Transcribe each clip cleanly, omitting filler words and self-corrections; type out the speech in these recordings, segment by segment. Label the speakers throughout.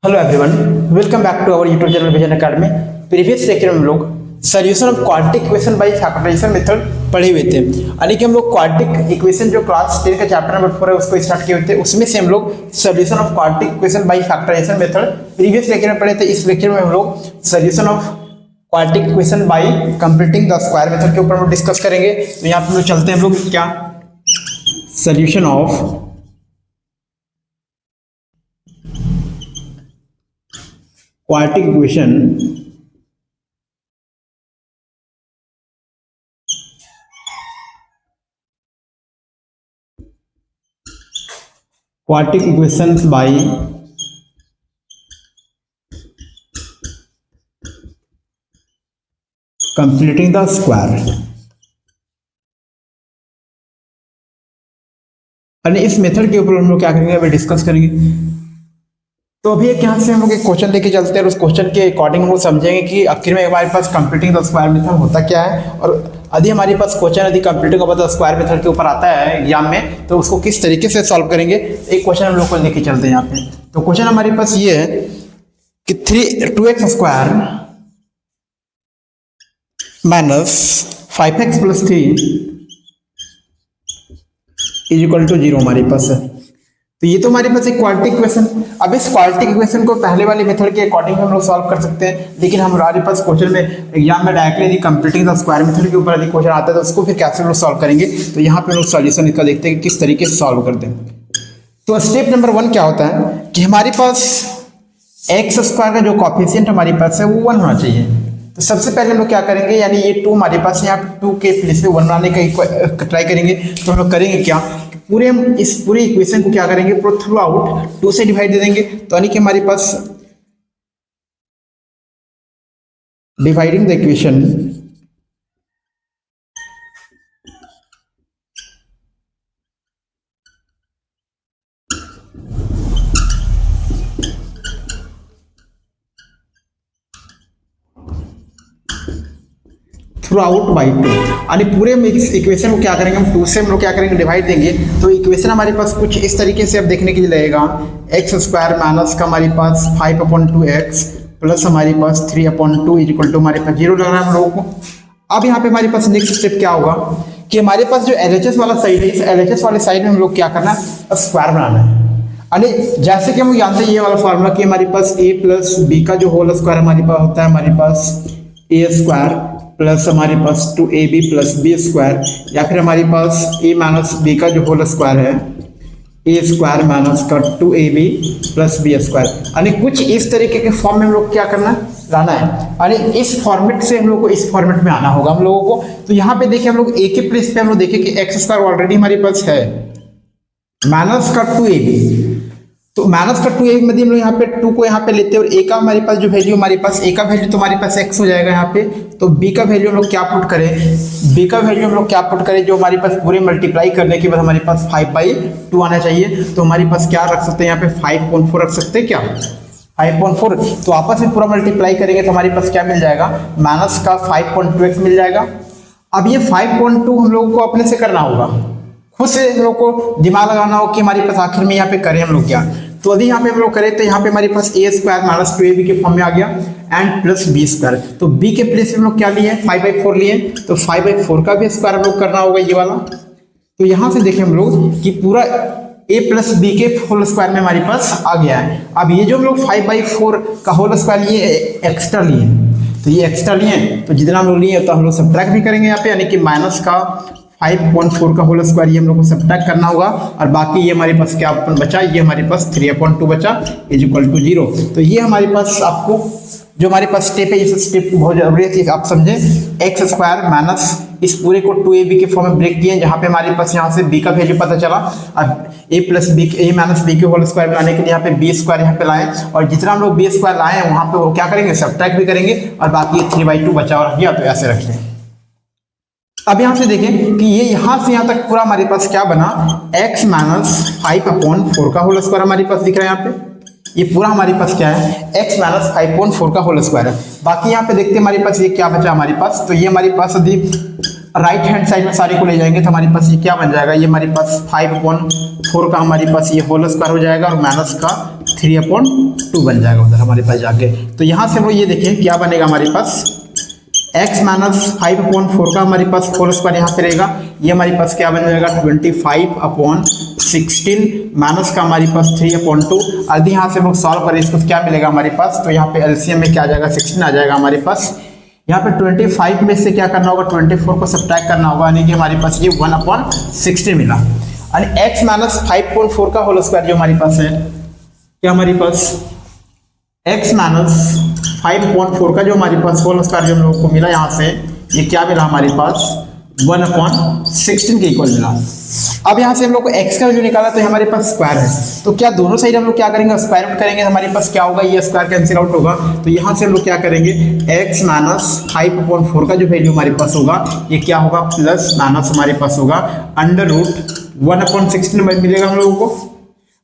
Speaker 1: Hello everyone, welcome back to our YouTube channel Vision Academy. Previous lecture में हम लोग solution of quadratic equation by factorization method पढ़े हुए थे। यानी कि हम लोग क्वाड्रेटिक इक्वेशन जो क्लास 10 का चैप्टर नंबर 4 है उसको स्टार्ट किए हुए थे। उसमें से हम लोग solution of quadratic equation by factorization method previous lecture में पढ़े थे। इस लेक्चर में हम लोग solution of quadratic equation by completing the square method के ऊपर हम लोग डिस्कस करेंगे। तो यहाँ पे हम लोग चलते हैं हम लोग क्या solution of quadratic equation quadratic equations bye completing the square. और इस मेथड के ऊपर हम लोग क्या करेंगे, अभी डिस्कस करेंगे। तो अभी एक यहाँ से हम लोग एक क्वेश्चन लेके चलते हैं और उस क्वेश्चन के अकॉर्डिंग हम लोग समझेंगे कि आखिर में हमारे पास कंप्लीटिंग द स्क्वायर मेथड होता क्या है। और यदि हमारे पास क्वेश्चन यदि completing of the square method के ऊपर आता है एग्जाम में तो उसको किस तरीके से सॉल्व करेंगे। एक क्वेश्चन हम लोग को लेके चलते हैं यहाँ पे। तो क्वेश्चन हमारे पास ये है कि 2x square minus 5x plus 3 is equal to 0 हमारे पास है। तो ये तो हमारे पास एक क्वाड्रेटिक इक्वेशन। अब इस क्वाड्रेटिक इक्वेशन को पहले वाले मेथड के अकॉर्डिंग हम लोग सॉल्व कर सकते हैं, लेकिन हमारे पास क्वेश्चन में एग्जाम में डायरेक्टली यदि कंप्लीटिंग द स्क्वायर मेथड के ऊपर यदि क्वेश्चन आता है तो उसको फिर कैसे हम लोग सॉल्व करेंगे। तो यहाँ पे हम लोग सॉल्यूशन इसका देखते हैं कि किस तरीके से सॉल्व करते हैं। तो स्टेप नंबर 1 क्या होता है कि हमारे पास एक्स स्क्वायर का जो कॉफिशिएंट हमारे पास है वो 1 होना चाहिए। तो सबसे पहले हम लोग क्या करेंगे, यानी ये 2 हमारे पास यहाँ 2 के प्लेस पे 1 बनाने का ट्राई करेंगे। तो हम लोग करेंगे क्या, पूरे हम इस पूरी इक्वेशन को क्या करेंगे, पूरा थ्रू आउट 2 से डिवाइड दे देंगे। तो यानी कि हमारे पास dividing the equation throughout by 2। यानी पूरे इक्वेशन को क्या करेंगे, हम 2 से हम लोग क्या करेंगे डिवाइड देंगे। तो इक्वेशन हमारे पास कुछ इस तरीके से अब देखने के लिए लगेगा, एक्स स्क्वायर माइनस का हमारे पास 5/2x प्लस हमारे पास 3/2 इज इक्वल टू हमारे पास 0 लग रहा है हम लोगों को। अब यहाँ पे हमारे पास नेक्स्ट स्टेप क्या होगा कि हमारे पास जो LHS वाला साइड है, इस LHS वाले साइड में हम लोग क्या करना है, स्क्वायर बनाना है। यानी जैसे कि हम जानते हैं ये वाला फॉर्मूला कि हमारे पास a प्लस बी का जो होल स्क्वायर हमारे पास होता है, हमारे पास a स्क्वायर प्लस हमारे पास 2ab प्लस बी स्क्वायर, या फिर हमारे पास a माइनस बी का जो होल स्क्वायर है a स्क्वायर माइनस का 2ab प्लस बी स्क्वायर। यानी कुछ इस तरीके के फॉर्म में हम लोग क्या करना लाना है। यानी इस फॉर्मेट से हम लोग को इस फॉर्मेट में आना होगा हम लोगों को। तो यहाँ पे देखिए हम लोग a के प्लेस पे हम लोग देखें कि एक्स स्क्वायर ऑलरेडी हमारे पास है माइनस का 2ab। तो माइनस का 2ab में हम लोग यहाँ पे 2 को यहाँ पे लेते हैं और a का हमारे पास जो वैल्यू हमारे पास a का वैल्यू तो हमारे पास x हो जाएगा यहाँ पे। तो b का वैल्यू हम लोग क्या पुट करें, b का वैल्यू हम लोग क्या पुट करें, जो हमारे पास पूरे मल्टीप्लाई करने के बाद हमारे पास 5/2 आना चाहिए। तो हमारे पास क्या रख सकते हैं यहाँ पे 5.4 रख सकते हैं, क्या 5.4। तो आपस में पूरा मल्टीप्लाई करेंगे तो हमारे पास क्या मिल जाएगा, माइनस का 5.2x मिल जाएगा। अब ये 5.2 हम लोग को अपने से करना होगा, खुद से हम लोग को दिमाग लगाना हो कि हमारे पास आखिर में यहाँ पे करें हम लोग क्या। तो यदि यहाँ पे हम लोग करें तो यहाँ पे हमारे पास a स्क्वायर माइनस 2ab के फॉर्म में आ गया एंड प्लस b स्क्वायर। तो b के प्लेस में हम लोग क्या लिए, 5/4 लिए। तो 5/4 का भी स्क्वायर हम लोग करना होगा ये वाला। तो यहाँ से देखें हम लोग कि पूरा a प्लस b के होल स्क्वायर में हमारे पास आ गया है। अब ये जो हम लोग 5/4 का होल स्क्वायर लिए एक्स्ट्रा लिए, तो ये एक्स्ट्रा लिए तो जितना हम लोग लिए तो हम लोग सब्ट्रैक्ट भी करेंगे यहाँ पे, यानी कि माइनस का 5.4 का होल स्क्वायर ये हम लोग को सब्ट्रैक्ट करना होगा। और बाकी ये हमारे पास क्या बचा, ये हमारे पास 3/2 बचा इज इक्वल टू 0। तो ये हमारे पास आपको जो हमारे पास स्टेप है, इस स्टेप बहुत जरूरी है कि आप समझें। एक्स स्क्वायर माइनस इस पूरे को 2ab के फॉर्म में ब्रेक किए, जहाँ पे हमारे पास यहाँ से b का वैल्यू पता चला। अब a plus B a minus B के होल स्क्वायर बनाने के लिए यहाँ पे b स्क्वायर यहाँ पे लाए, और जितना हम लोग b स्क्वायर लाए हैं वहाँ पे वो क्या करेंगे, सब्ट्रैक्ट भी करेंगे। और बाकी 3/2 बचा और गया, तो ऐसे रखें। अब यहाँ से देखें कि ये यहाँ से यहाँ तक पूरा हमारे पास क्या बना, x माइनस 5/4 का होल स्क्वायर हमारे पास दिख रहा है यहाँ पे। ये पूरा हमारे पास क्या है, x माइनस 5.4 का होल स्क्वायर है। बाकी यहाँ पे देखते हैं हमारे पास ये क्या बचा हमारे पास। तो ये हमारे पास यदि राइट हैंड साइड में सारे को ले जाएंगे तो हमारे पास ये क्या बन जाएगा, ये हमारे पास 5/4 का हमारे पास ये होल स्क्वायर हो जाएगा और माइनस का 3/2 बन जाएगा उधर हमारे पास जाके। तो यहाँ से वो ये देखें क्या बनेगा हमारे पास, x माइनस 5/4 का हमारे पास होल स्क्वायर यहाँ पे रहेगा, ये हमारे पास क्या बन जाएगा 25/16 माइनस का हमारे पास 3/2। यदि यहाँ से हम लोग सॉल्व करें इसको तो क्या मिलेगा हमारे पास, तो यहाँ पे एलसीएम में क्या आ जाएगा 16 आ जाएगा हमारे पास। यहाँ पे 25 में से क्या करना होगा 24 को सब्ट्रैक्ट करना होगा, यानी कि हमारे पास ये 1/16 मिला। और x माइनस 5/4 का होल स्क्वायर जो हमारे पास है, क्या हमारे पास x माइनस 5/4 का जो हमारे पास होल स्क्वायर जो हम लोग को मिला यहाँ से, ये क्या मिला हमारे पास 1/16 के इक्वल मिला। अब यहाँ से हम लोग को x का वैल्यू निकाला तो हमारे पास स्क्वायर है, तो क्या दोनों साइड हम लोग क्या करेंगे स्क्वायर आउट करेंगे, हमारे पास क्या होगा ये स्क्वायर कैंसिल आउट होगा। तो यहाँ से हम लोग क्या करेंगे x माइनस 5/4 का जो वैल्यू हमारे पास होगा ये क्या होगा प्लस माइनस हमारे पास होगा √1/16 मिलेगा हम लोगों को।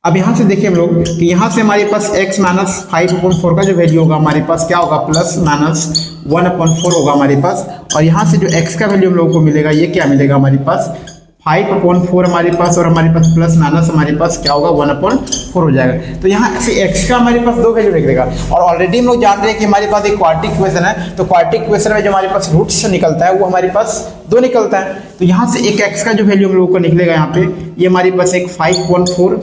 Speaker 1: अब यहाँ से देखिए हम लोग कि यहाँ से हमारे पास x माइनस 5/4 का जो वैल्यू होगा हमारे पास क्या होगा प्लस माइनस 1/4 होगा हमारे पास, और यहाँ से जो x का वैल्यू हम लोगों को मिलेगा ये क्या मिलेगा हमारे पास 5/4 हमारे पास, और हमारे पास प्लस माइनस हमारे पास क्या होगा 1/4 हो जाएगा। तो यहाँ से x का हमारे पास दो वैल्यू निकलेगा, और ऑलरेडी हम लोग जान रहे हैं कि हमारे पास एक क्वाड्रेटिक इक्वेशन है, तो क्वाड्रेटिक इक्वेशन में जो हमारे पास रूट से निकलता है वो हमारे पास 2 निकलता है। तो यहाँ से एक x का जो वैल्यू हम लोगों को निकलेगा यहाँ पे ये हमारे पास एक 5/4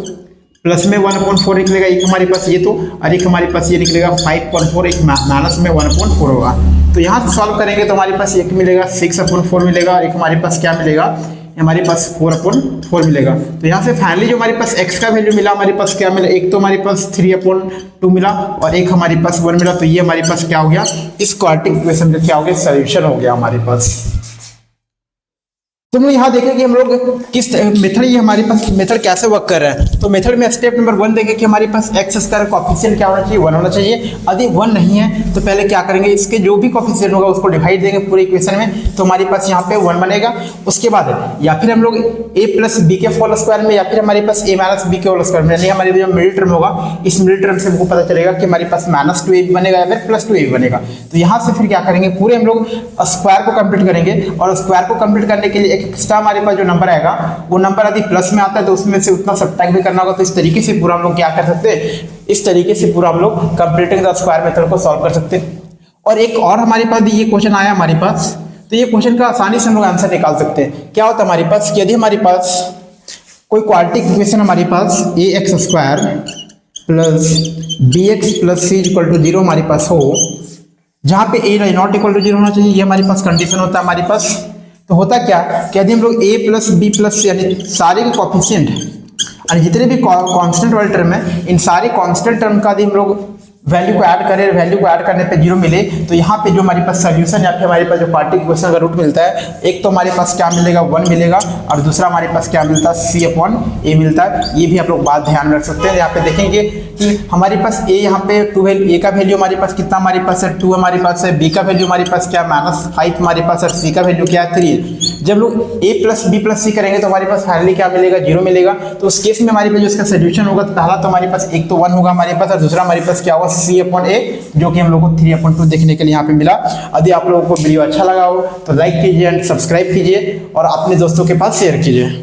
Speaker 1: प्लस में 1/4 निकलेगा, एक हमारे पास ये तो, और एक हमारे पास ये निकलेगा 5/4, एक माइनस में 1/4 होगा। तो यहाँ से सॉल्व करेंगे तो हमारे पास एक मिलेगा 6/4 मिलेगा, और एक हमारे पास क्या मिलेगा हमारे पास 4/4 मिलेगा। तो यहाँ से फाइनली जो हमारे पास x का वैल्यू मिला हमारे पास क्या मिला, एक तो हमारे पास 3/2 मिला और एक हमारे पास 1 मिला। तो ये हमारे पास क्या हो गया इस क्वाड्रेटिक इक्वेशन का क्या हो गया सोल्यूशन हो गया हमारे पास। तुम यहाँ देखें कि हम लोग किस मेथड ये हमारे पास मेथड कैसे वर्क कर रहा है। तो मेथड में स्टेप नंबर 1 देखें कि हमारे पास x स्क्वायर कोएफिशिएंट क्या होना चाहिए 1 होना चाहिए। यदि 1 नहीं है तो पहले क्या करेंगे इसके जो भी कोएफिशिएंट होगा उसको डिवाइड देंगे पूरे इक्वेशन में, तो हमारे पास यहाँ पे 1 बनेगा। उसके बाद या फिर हम लोग a प्लस बी के होल स्क्वायर में, या फिर हमारे पास a माइनस बी के होल स्क्वायर में, यानी हमारे जो मिडिल टर्म होगा इस मिडिल टर्म से हमको पता चलेगा कि हमारे पास -2a भी बनेगा या फिर +2a भी बनेगा। तो यहाँ से फिर क्या करेंगे पूरे हम लोग स्क्वायर को कंप्लीट करेंगे, और स्क्वायर को कंप्लीट करने के लिए एक एक्स्ट्रा हमारे पास नंबर आएगा वो नंबर यदि प्लस में आता है तो उसमें से उतना सब्ट्रैक्ट भी करना होगा। तो इस तरीके से पूरा हम लोग क्या कर सकते हैं, इस तरीके से पूरा हम लोग कंप्लीटिंग द स्क्वायर मेथड को सॉल्व कर सकते हैं। और एक और हमारे पास ये क्वेश्चन आया हमारे पास, तो ये क्वेश्चन का आसानी से हम लोग आंसर निकाल सकते हैं। क्या होता है हमारे पास कि यदि हमारे पास कोई क्वाड्रेटिक इक्वेशन हमारे पास ax² plus bx plus c = 0 हमारे पास हो, जहाँ पे a ≠ = 0 होना चाहिए, ये हमारे पास कंडीशन होता है हमारे पास। तो होता क्या कि यदि हम लोग a प्लस बी प्लस यानी सारे के कोएफिशिएंट और जितने भी कांस्टेंट वाले टर्म है इन सारे कांस्टेंट टर्म का यदि हम लोग वैल्यू को ऐड करें, वैल्यू को ऐड करने पे 0 मिले, तो यहाँ पे जो हमारे पास सोल्यूशन या फिर हमारे पास जो क्वाड्रेटिक इक्वेशन का रूट मिलता है, एक तो हमारे पास क्या मिलेगा 1 मिलेगा, और दूसरा हमारे पास क्या मिलता है c/a मिलता है। ये भी आप लोग बात ध्यान रख सकते हैं। यहाँ पे देखेंगे कि हमारे पास a यहाँ पे 2 है, a का वैल्यू हमारे पास कितना हमारे पास है 2 हमारे पास है, b का वैल्यू हमारे पास क्या -5 हमारे पास है, c का वैल्यू क्या है 3 है। जब लोग a plus b plus c करेंगे तो हमारे पास फाइनली क्या मिलेगा 0 मिलेगा। तो उस केस में हमारे पास जो इसका सोल्यूशन होगा तो पहला तो हमारे पास एक तो 1 होगा हमारे पास, और दूसरा हमारे पास क्या होगा c/a, जो कि हम लोग को 3/2 देखने के लिए यहाँ पे मिला। यदि आप लोगों को वीडियो अच्छा लगा हो तो लाइक कीजिए एंड सब्सक्राइब कीजिए और अपने दोस्तों के पास शेयर कीजिए।